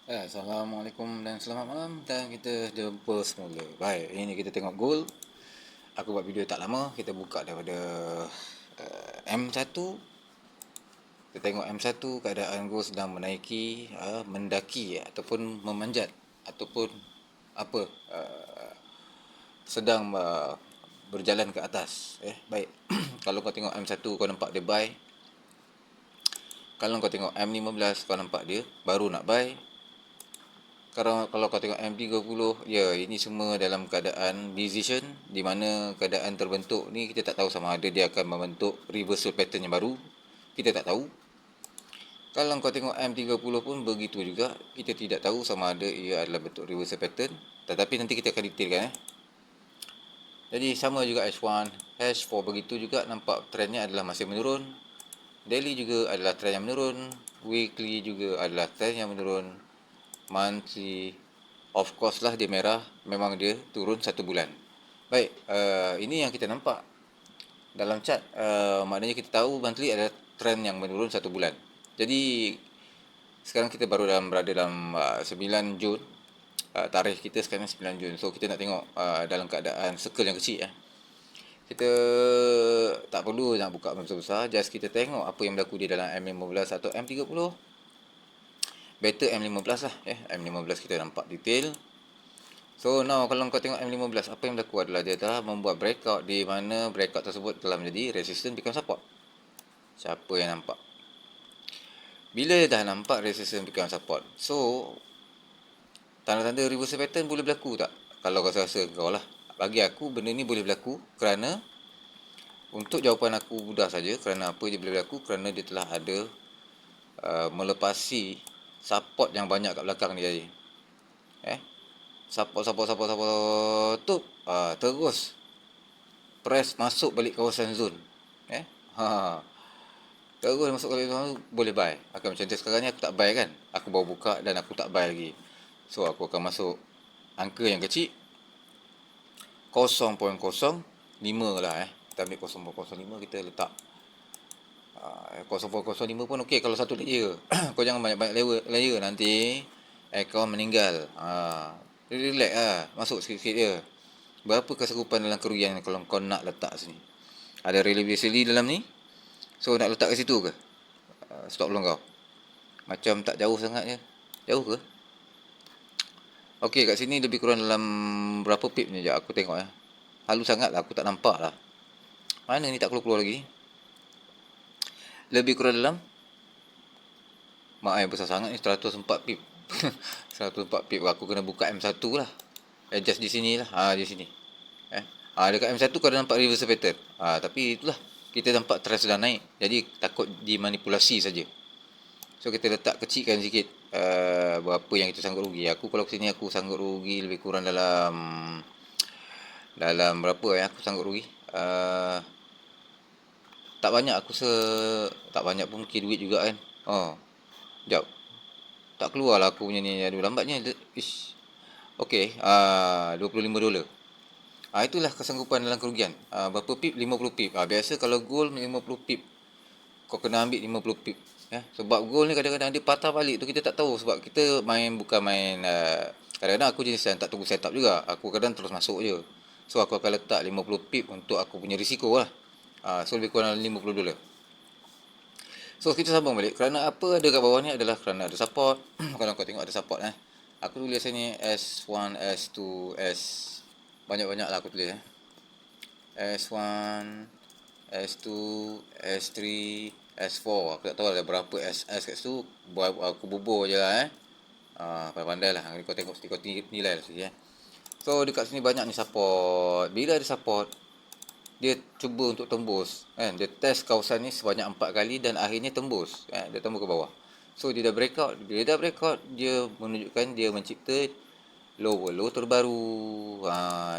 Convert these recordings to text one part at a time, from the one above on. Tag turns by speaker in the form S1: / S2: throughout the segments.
S1: Assalamualaikum dan selamat malam. Dan kita jumpa semula. Baik, ini kita tengok goal. Aku buat video tak lama. Kita buka daripada M1. Kita tengok M1, keadaan goal sedang menaiki, mendaki ataupun memanjat ataupun apa, sedang berjalan ke atas. Baik. Kalau kau tengok M1 kau nampak dia buy. Kalau kau tengok M15 kau nampak dia baru nak buy. Kalau kau tengok M30, ya ini semua dalam keadaan decision, di mana keadaan terbentuk ni kita tak tahu sama ada dia akan membentuk reversal pattern yang baru. Kita tak tahu. Kalau kau tengok M30 pun begitu juga, kita tidak tahu sama ada ia adalah bentuk reversal pattern. Tetapi nanti kita akan detailkan. Jadi sama juga H1, H4 begitu juga, nampak trendnya adalah masih menurun. Daily juga adalah trend yang menurun. Weekly juga adalah trend yang menurun. Monthly, of course lah dia merah, memang dia turun 1 bulan. Baik, ini yang kita nampak dalam chart. Maknanya kita tahu monthly ada trend yang menurun 1 bulan. Jadi sekarang kita baru berada dalam 9 Jun. Tarikh kita sekarang 9 Jun. So kita nak tengok dalam keadaan circle yang kecil. Kita tak perlu nak buka besar-besar, just kita tengok apa yang berlaku di dalam M15 atau M30. Better M15 lah. M15 kita nampak detail. So now kalau kau tengok M15, apa yang berlaku adalah dia telah membuat breakout, di mana breakout tersebut telah menjadi resistance become support. Siapa yang nampak? Bila dah nampak resistance become support, so tanda-tanda reversal pattern boleh berlaku tak? Kalau kau rasa kau lah. Bagi aku benda ni boleh berlaku kerana, untuk jawapan aku mudah saja, kerana apa dia boleh berlaku? Kerana dia telah ada melepasi support yang banyak kat belakang ni tadi. Support tu terus press masuk balik kawasan zone. Terus masuk balik kawasan zone, boleh buy. Akan macam tu. Sekarang ni aku tak buy kan, aku baru buka dan aku tak buy lagi. So aku akan masuk angka yang kecil, 0.05 lah. Kita ambil 0.05, kita letak 0.05 pun okey kalau satu layer. Kau jangan banyak-banyak layer, nanti akaun meninggal. Relax lah, masuk sikit-sikit je. Berapa keserupan dalam kerugian kalau kau nak letak sini? Ada relativity dalam ni? So nak letak ke situ ke? Stop belum kau? Macam tak jauh sangat je. Jauh ke? Okey, kat sini lebih kurang dalam berapa pip ni? Sekejap aku tengok . Halus sangat lah, aku tak nampak lah. Mana ni tak keluar-keluar lagi? Lebih kurang dalam, besar sangat ni, 104 pip. 104 pip. Aku kena buka M1 lah. Adjust di sini lah. Di sini. Dekat M1 kau dah nampak reversal pattern. Tapi itulah, kita nampak trend sedang naik. Jadi takut dimanipulasi saja. So kita letak kecilkan sikit berapa yang kita sanggup rugi. Aku kalau kesini aku sanggup rugi lebih kurang dalam berapa aku sanggup rugi. Tak banyak, tak banyak pun mungkin duit juga kan. Sekejap. Tak keluar lah aku punya ni. Aduh, lambatnya. Okey, $25. Itulah kesanggupan dalam kerugian. Berapa pip? 50 pip. Biasa kalau gold 50 pip, kau kena ambil 50 pip. Sebab gold ni kadang-kadang dia patah balik tu kita tak tahu. Sebab kita bukan main, kadang-kadang aku jenis yang tak tunggu setup juga. Aku kadang terus masuk je. So aku akan letak 50 pip untuk aku punya risiko lah. So lebih kurang $50. So kita sambung balik. Kerana apa ada kat bawah ni adalah kerana ada support. Kalau kau tengok ada support. Aku tulis sini S1, S2, S. Banyak-banyak lah aku tulis. S1, S2, S3, S4. Aku tak tahu ada berapa SS kat situ. Aku bubur je lah. Pandai-pandai lah. Kau tengok kau nilai lah sikit. So dekat sini banyak ni support. Bila ada support, dia cuba untuk tembus. Dia test kawasan ni sebanyak 4 kali dan akhirnya tembus. Dia tembus ke bawah. So dia dah breakout. Bila dah breakout, dia menunjukkan dia mencipta lower low terbaru.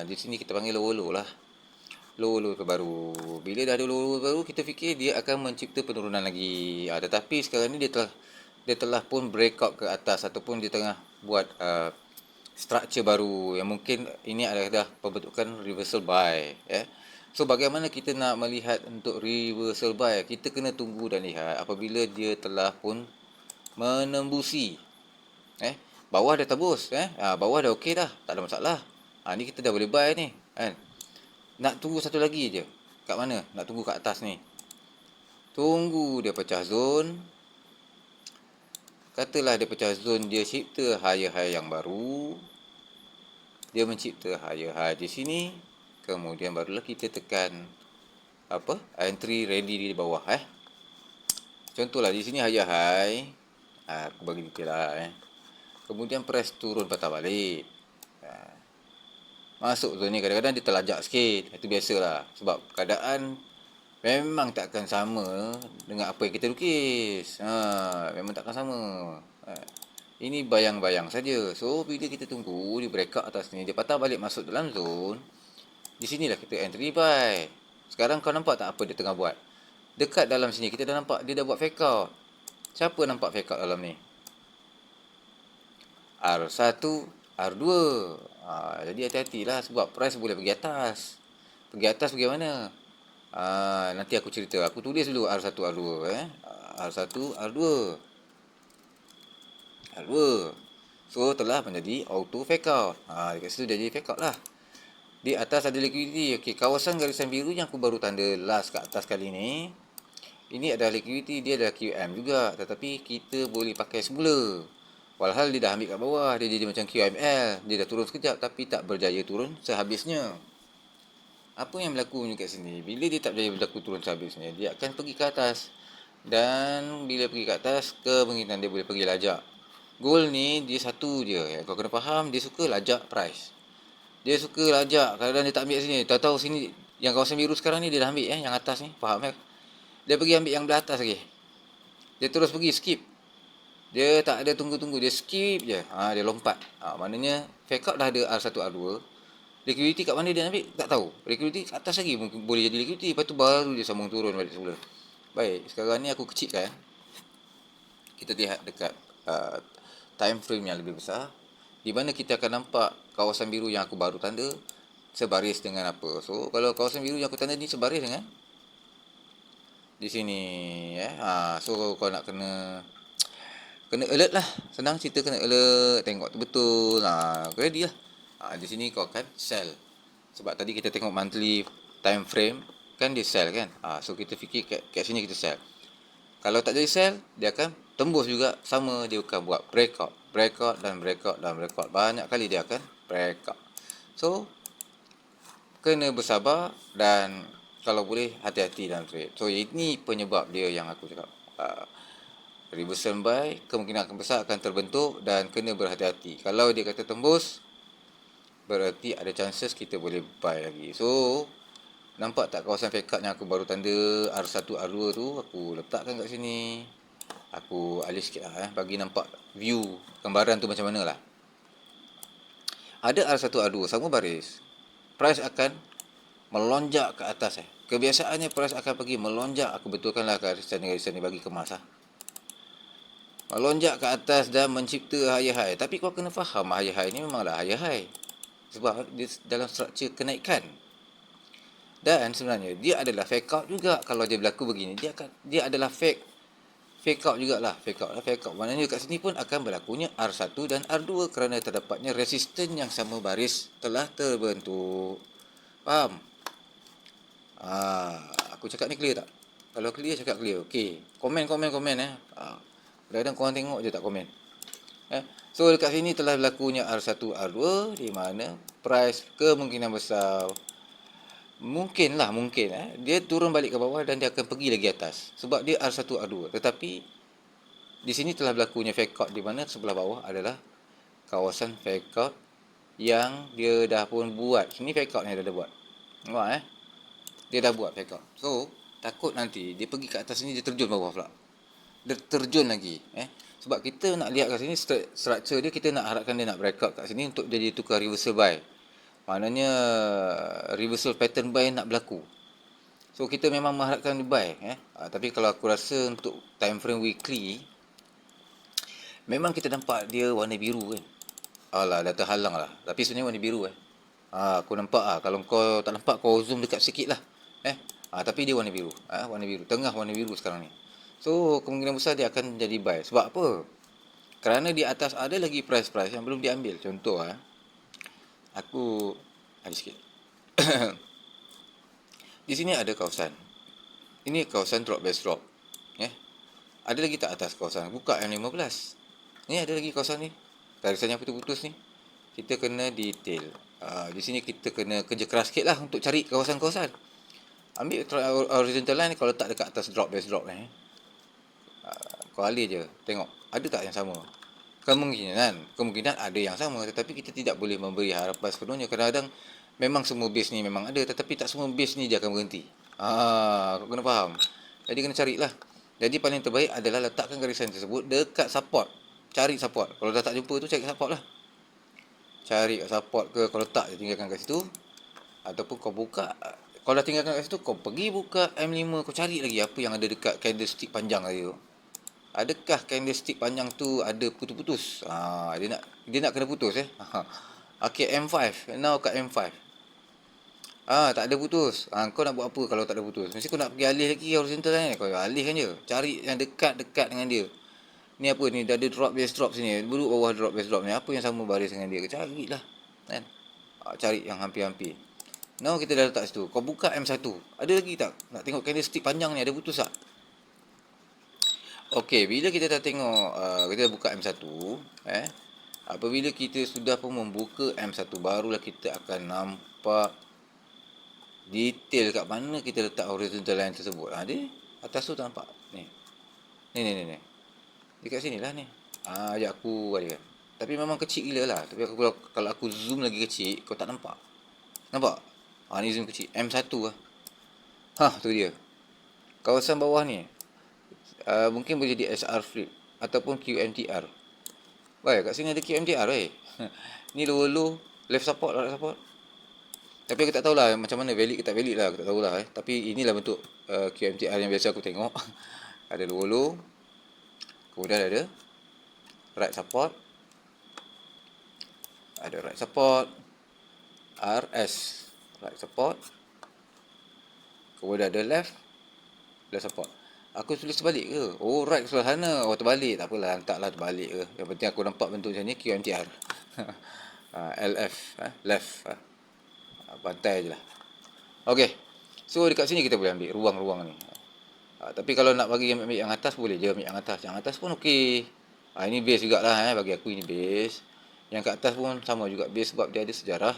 S1: Di sini kita panggil lower low lah. Lower low terbaru. Bila dah ada lower low terbaru, kita fikir dia akan mencipta penurunan lagi. Tetapi sekarang ni dia telah pun breakout ke atas, ataupun dia tengah buat structure baru yang mungkin ini adalah pembentukan reversal buy. So bagaimana kita nak melihat untuk reversal buy? Kita kena tunggu dan lihat apabila dia telah pun menembusi bawah dah tebus, bawah dah okey dah, tak ada masalah. Ni kita dah boleh buy ni, kan. Nak tunggu satu lagi je. Kat mana? Nak tunggu kat atas ni. Tunggu dia pecah zone. Katalah dia pecah zone, dia cipta higher high yang baru. Dia mencipta higher high di sini. Kemudian barulah kita tekan entry ready di bawah. Contohlah di sini higher high. Aku bagi detail lah. Kemudian press turun patah balik. Masuk zone ni kadang-kadang dia terlajak sikit. Itu biasalah. Sebab keadaan memang takkan sama dengan apa yang kita lukis. Memang takkan sama. Ini bayang-bayang saja. So, bila kita tunggu di breakout atas ni, dia patah balik masuk dalam zone. Di sinilah kita entry buy. Sekarang kau nampak tak apa dia tengah buat? Dekat dalam sini kita dah nampak dia dah buat fake out. Siapa nampak fake out dalam ni? R1, R2. Jadi hati-hatilah sebab price boleh pergi atas. Pergi atas pergi mana? Nanti aku cerita. Aku tulis dulu R1, R2. R1, R2. R2. So, telah menjadi auto fake out. Dekat situ dia jadi fake out lah. Di atas ada liquidity. Okey, kawasan garisan biru yang aku baru tanda last kat atas kali ni. Ini adalah liquidity, dia adalah QM juga. Tetapi kita boleh pakai semula. Walhal dia dah ambil kat bawah. Dia jadi macam QML. Dia dah turun sekejap tapi tak berjaya turun sehabisnya. Apa yang berlaku kat sini? Bila dia tak berjaya berlaku turun sehabisnya, dia akan pergi ke atas. Dan bila pergi ke atas, kemungkinan dia boleh pergi lajak. Goal ni dia satu je. Kau kena faham, dia suka lajak price. Dia suka lajak. Kadang-kadang dia tak ambil sini. Tahu-tahu sini, yang kawasan biru sekarang ni dia dah ambil yang atas ni. Faham kan? Dia pergi ambil yang belah atas lagi. Dia terus pergi skip. Dia tak ada tunggu-tunggu. Dia skip je. Dia lompat. Maknanya fake out dah ada R1, R2. Liquidity kat mana dia ambil? Tak tahu. Liquidity kat atas lagi mungkin boleh jadi liquidity. Lepas tu baru dia sambung turun balik semula. Baik. Sekarang ni aku kecilkan. Kita lihat dekat time frame yang lebih besar. Di mana kita akan nampak kawasan biru yang aku baru tanda sebaris dengan apa. So, kalau kawasan biru yang aku tanda ni sebaris dengan di sini. So, kau nak kena alert lah. Senang cerita kena alert. Tengok tu betul. Ready lah. Di sini kau akan sell. Sebab tadi kita tengok monthly time frame. Kan dia sell kan. So, kita fikir kat sini kita sell. Kalau tak jadi sell, dia akan tembus juga. Sama dia akan buat breakout. Breakout dan breakout dan breakout. Banyak kali dia akan breakout. So, kena bersabar dan kalau boleh hati-hati dalam trade. So, ini penyebab dia yang aku cakap. Reversal buy, kemungkinan akan besar akan terbentuk dan kena berhati-hati. Kalau dia kata tembus, berarti ada chances kita boleh buy lagi. So, nampak tak kawasan fake out yang aku baru tanda R1, R2 tu, aku letakkan kat sini. Aku alih sikit lah bagi nampak view gambaran tu macam mana lah. Ada R1, R2 sama baris. Price akan melonjak ke atas. Kebiasaannya price akan pergi melonjak. Aku betulkanlah garisan ni bagi kemas lah. Melonjak ke atas dan mencipta higher high. Tapi kau kena faham higher high ni memanglah higher high. Sebab dia dalam struktur kenaikan. Dan sebenarnya dia adalah fake out juga. Kalau dia berlaku begini, dia adalah fake out jugalah. Fake out. Maknanya kat sini pun akan berlakunya R1 dan R2 kerana terdapatnya resisten yang sama baris telah terbentuk. Faham? Aku cakap ni clear tak? Kalau clear, cakap clear. Okey. Komen. Kadang-kadang korang tengok je tak komen. So dekat sini telah berlakunya R1, R2 di mana price kemungkinan besar mungkin dia turun balik ke bawah dan dia akan pergi lagi atas sebab dia R1, R2. Tetapi di sini telah berlakunya fake out di mana sebelah bawah adalah kawasan fake out yang dia dah pun buat. Sini fake out ni dia dah buat. Nampak dia dah buat fake out. So takut nanti dia pergi ke atas sini, dia terjun bawah pula. Dia terjun lagi. Sebab kita nak lihat kat sini structure dia, kita nak harapkan dia nak breakout kat sini untuk jadi tukar reversal buy. Maknanya reversal pattern buy nak berlaku. So kita memang mengharapkan dia buy. Tapi kalau aku rasa untuk time frame weekly, memang kita nampak dia warna biru kan. Dah terhalang lah. Tapi sebenarnya warna biru aku nampak kalau kau tak nampak, kau zoom dekat sikit lah. Tapi dia warna biru. Warna biru. Tengah warna biru sekarang ni. So, kemungkinan besar dia akan jadi buy. Sebab apa? Kerana di atas ada lagi price-price yang belum diambil. Contoh aku ada sikit. Di sini ada kawasan. Ini kawasan drop base drop. Ada lagi tak atas kawasan? Buka M15. Ni ada lagi kawasan ni. Garisannya putus-putus ni. Kita kena detail. Di sini kita kena kerja keras sikit lah untuk cari kawasan-kawasan. Ambil horizontal line kalau tak dekat atas drop base drop ni. Kau alih je. Tengok. Ada tak yang sama? Kemungkinan ada yang sama. Tetapi kita tidak boleh memberi harapan sepenuhnya. Kadang-kadang memang semua base ni memang ada. Tetapi tak semua base ni dia akan berhenti. Kau kena faham. Jadi kena carilah. Jadi paling terbaik adalah letakkan garisan tersebut dekat support. Cari support. Kalau dah tak jumpa tu, cari support lah. Cari support ke, kalau tak tinggalkan kat situ. Ataupun kau buka. Kalau dah tinggalkan kat situ, kau pergi buka M5. Kau cari lagi apa yang ada dekat candlestick panjang tadi tu. Adakah candlestick panjang tu ada putus-putus? Dia nak kena putus Okay, M5. Now kat M5. Tak ada putus. Kau nak buat apa kalau tak ada putus? Mesti kau nak pergi alih lagi horizontal line. Kau alihkan je. Cari yang dekat-dekat dengan dia. Ni apa ni? Dah ada drop base drop sini. Duduk bawah drop base drop ni. Apa yang sama baris dengan dia? Carilah. Kan? Cari yang hampir-hampir. Now kita dah letak situ. Kau buka M1. Ada lagi tak? Nak tengok candlestick panjang ni ada putus tak? Okey, bila kita dah tengok, kita dah buka M1, apabila kita sudah pun membuka M1, barulah kita akan nampak detail kat mana kita letak horizontal line tersebut. Dia atas tu tak nampak. Ni. Dekat sini lah ni. Ajak aku ada. Tapi memang kecil gila lah. Tapi kalau aku zoom lagi kecil, kau tak nampak. Nampak? Ni zoom kecil. M1 lah. Tu dia. Kawasan bawah ni. Mungkin boleh jadi SR flip ataupun QMTR. Baik, kat sini ada QMTR Ni low left support, right support. Tapi aku tak tahulah macam mana, valid ke tak valid lah, aku tak tahulah Tapi inilah bentuk QMTR yang biasa aku tengok. Ada low, kemudian ada right support. Ada right support, RS right support. Kemudian ada left support. Aku tulis terbalik ke? Right ke sebelah sana. Terbalik. Tak apalah, hantarlah terbalik ke. Yang penting aku nampak bentuk macam ni, QMTR. LF, left. Pantai je lah. Okay. So, dekat sini kita boleh ambil ruang-ruang ni. Tapi kalau nak bagi ambil yang atas, boleh je ambil yang atas. Yang atas pun okey. Ini base jugalah. Bagi aku ini base. Yang kat atas pun sama juga base sebab dia ada sejarah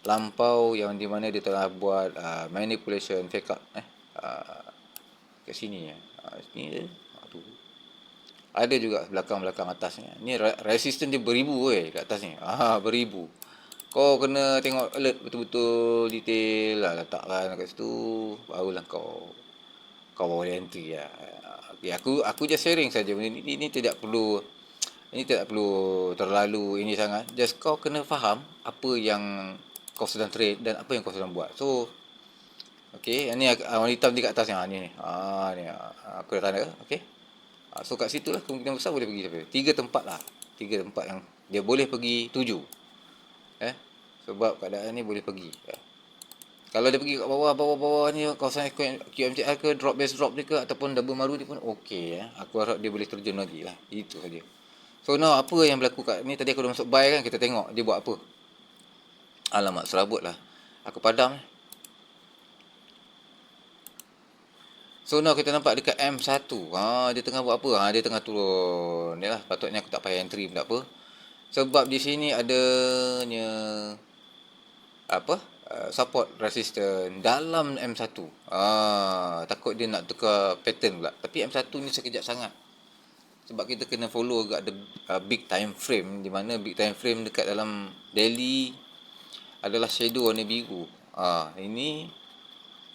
S1: lampau yang di mana dia telah buat manipulation, fake up. Kat sini sini je. Tu. Ada juga belakang-belakang atas ni. Ni resistance dia beribu kat atas ni. Beribu. Kau kena tengok alert betul-betul detail lah, letakkan kat situ, barulah kau boleh entry lah. Okay, aku just sharing saja. Ini tidak perlu terlalu ini sangat. Just kau kena faham apa yang kau sedang trade dan apa yang kau sedang buat. So okey, ni warna hitam di kat atas ni. Ni aku dah tanda. Okey. So kat situ lah kemungkinan besar boleh pergi sampai 3 tempat lah. 3 tempat yang dia boleh pergi 7. Sebab keadaan ni boleh pergi. Kalau dia pergi kat bawah ni kawasan QMTR ke, drop base drop ni ke ataupun double maru ni pun okey. Aku harap dia boleh terjun lagi lah. Itu saja. So now apa yang berlaku kat ni, tadi aku dah masuk buy kan, kita tengok dia buat apa. Alamak, serabut lah. Aku padam. So now kita nampak dekat M1. Dia tengah buat apa? Dia tengah turun. Ni lah, patutnya aku tak payah entry pun tak apa. Sebab di sini adanya support resistance dalam M1. Takut dia nak tukar pattern pula. Tapi M1 ni sekejap sangat. Sebab kita kena follow agak the big time frame, di mana big time frame dekat dalam daily adalah shadow warna biru.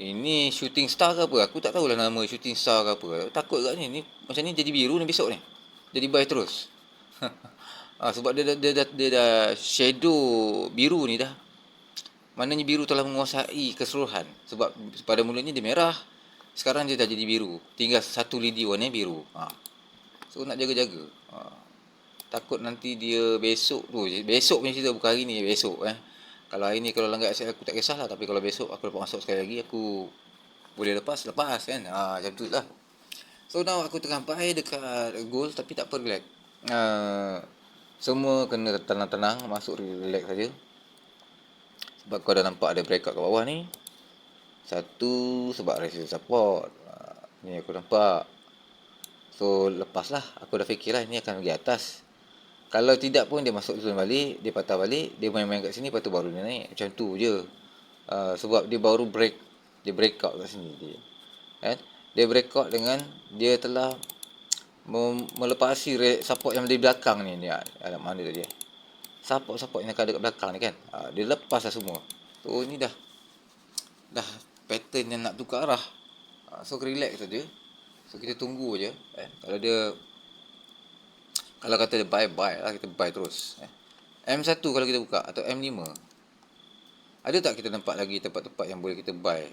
S1: Ini shooting star ke apa? Aku tak tahulah nama shooting star ke apa. Takut kat ni macam ni jadi biru ni besok ni. Jadi buy terus. Sebab dia dah shadow biru ni dah. Maknanya biru telah menguasai keseluruhan. Sebab pada mulanya dia merah, sekarang dia dah jadi biru. Tinggal satu lidi warna biru. So nak jaga-jaga. Takut nanti dia besok punya cerita, bukan hari ni, besok Kalau hari ni kalau langgar aset aku tak kisahlah, tapi kalau besok aku dapat masuk sekali lagi, aku boleh lepas kan. Macam tu lah. So now aku tengah buy dekat gold tapi tak per relax. semua kena tenang-tenang, masuk relax saja. Sebab kau dah nampak ada breakout kat bawah ni. Satu sebab resistance support. Ni aku nampak. So lepas lah, aku dah fikir lah ni akan pergi atas. Kalau tidak pun dia masuk zone balik, dia patah balik, dia main-main kat sini, lepas tu baru dia naik. Macam tu je. Sebab dia baru dia breakout kat sini dia. Kan? Dia breakout dengan dia telah melepasi support yang di belakang ni. Dia alam mana tadi? Support yang ada kat belakang ni kan. Dia lepas lah semua. So ni dah pattern yang nak tukar arah. So relax saja. So kita tunggu je. Kalau kata dia buy lah, kita buy terus. M1 kalau kita buka atau M5, ada tak kita nampak lagi tempat-tempat yang boleh kita buy?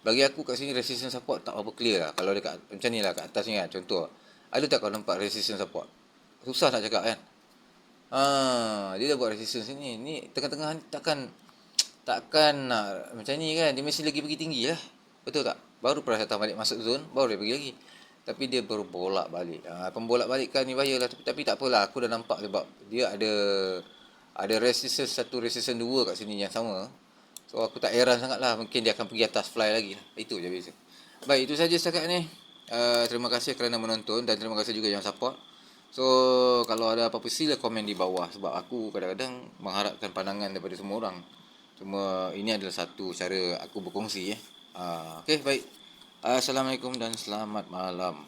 S1: Bagi aku kat sini resistance support tak apa clear lah. Kalau dekat macam ni lah kat atas ni kan, contoh. Ada tak kau nampak resistance support? Susah nak cakap kan. Dia dah buat resistance ni. Ni tengah-tengah ni takkan nak macam ni kan. Dia mesti lagi pergi tinggi lah. Betul tak? Baru pernah datang balik masuk zone, baru dia pergi lagi. Tapi dia baru bolak balik. Pembolak balikan ni bahaya lah. Tapi tak apalah, aku dah nampak sebab dia ada resistance 1, resistance 2 kat sini yang sama. So aku tak heran sangat lah. Mungkin dia akan pergi atas fly lagi lah. Itu je beza. Baik, itu saja setakat ni. Terima kasih kerana menonton dan terima kasih juga yang support. So kalau ada apa-apa sila komen di bawah. Sebab aku kadang-kadang mengharapkan pandangan daripada semua orang. Cuma ini adalah satu cara aku berkongsi. Okay, baik. Assalamualaikum dan selamat malam.